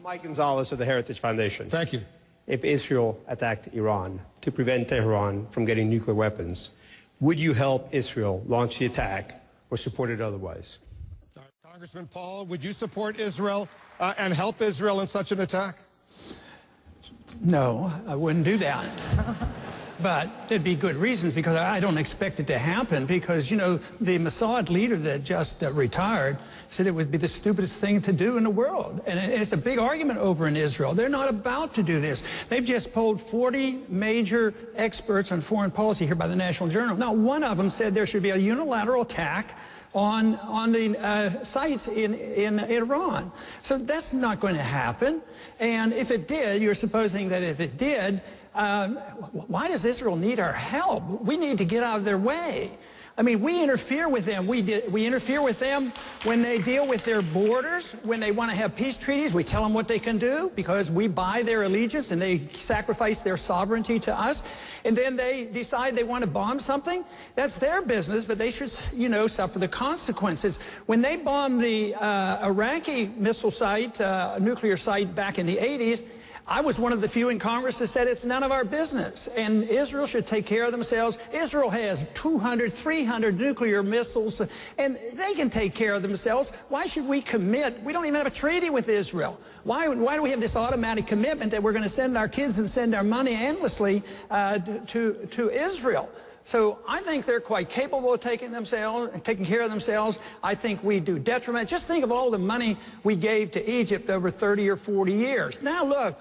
Mike Gonzalez of the Heritage Foundation. Thank you. If Israel attacked Iran to prevent Tehran from getting nuclear weapons, would you help Israel launch the attack or support it otherwise? Congressman Paul, would you support Israel and help Israel in such an attack? No, I wouldn't do that. But there'd be good reasons, because I don't expect it to happen, because, you know, the Mossad leader that just retired said it would be the stupidest thing to do in the world. And it's a big argument over in Israel. They're not about to do this. They've just polled 40 major experts on foreign policy here by the National Journal. Not one of them said there should be a unilateral attack on the sites in Iran. So that's not going to happen. And if it did, you're supposing that if it did, why does Israel need our help? We need to get out of their way. I mean, we interfere with them. We interfere with them when they deal with their borders, when they want to have peace treaties. We tell them what they can do because we buy their allegiance and they sacrifice their sovereignty to us. And then they decide they want to bomb something. That's their business, but they should, you know, suffer the consequences. When they bombed the Iraqi missile site, nuclear site back in the 80s, I was one of the few in Congress that said it's none of our business, and Israel should take care of themselves. Israel has 200, 300 nuclear missiles, and they can take care of themselves. Why should we commit? We don't even have a treaty with Israel. Why do we have this automatic commitment that we're going to send our kids and send our money endlessly to Israel? So I think they're quite capable of taking care of themselves. I think we do detriment. Just think of all the money we gave to Egypt over 30 or 40 years. Now look,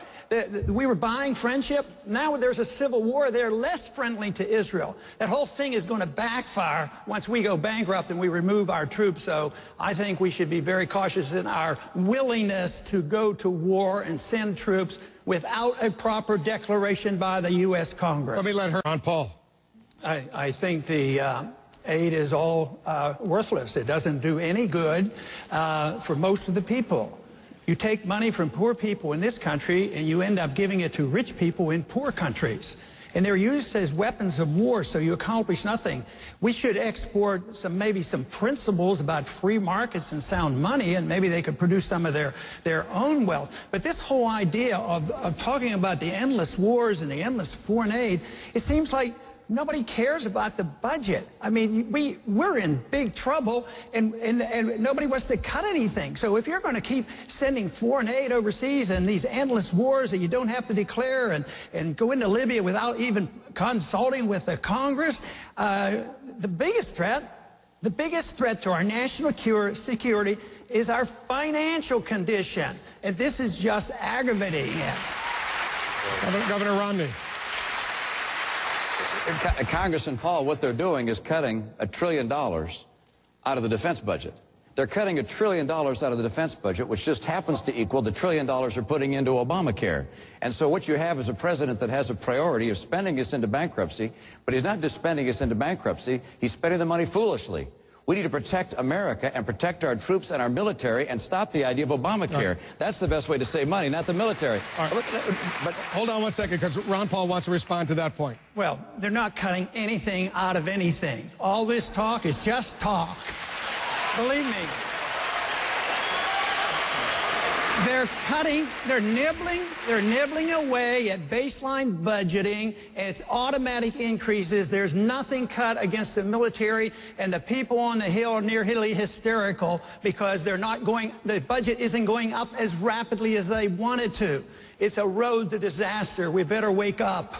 we were buying friendship. Now there's a civil war. They're less friendly to Israel. That whole thing is going to backfire once we go bankrupt and we remove our troops. So I think we should be very cautious in our willingness to go to war and send troops without a proper declaration by the U.S. Congress. Let me let her on, Paul. I think the aid is all worthless. It doesn't do any good for most of the people. You take money from poor people in this country and you end up giving it to rich people in poor countries. And they're used as weapons of war, so you accomplish nothing. We should export maybe some principles about free markets and sound money, and maybe they could produce some of their own wealth. But this whole idea of talking about the endless wars and the endless foreign aid, it seems like nobody cares about the budget. I mean, we're in big trouble, and nobody wants to cut anything. So if you're going to keep sending foreign aid overseas and these endless wars that you don't have to declare and go into Libya without even consulting with the Congress, the biggest threat to our national security is our financial condition. And this is just aggravating it. Governor Romney. Congressman Paul, what they're doing is cutting $1 trillion out of the defense budget. They're cutting $1 trillion out of the defense budget, which just happens to equal the $1 trillion they're putting into Obamacare. And so what you have is a president that has a priority of spending us into bankruptcy, but he's not just spending us into bankruptcy, he's spending the money foolishly. We need to protect America and protect our troops and our military and stop the idea of Obamacare. Right. That's the best way to save money, not the military. Right. But hold on one second, because Ron Paul wants to respond to that point. Well, they're not cutting anything out of anything. All this talk is just talk. Believe me. They're nibbling away at baseline budgeting. It's automatic increases. There's nothing cut against the military, and the people on the Hill are nearly hysterical because the budget isn't going up as rapidly as they wanted to. It's a road to disaster. We better wake up.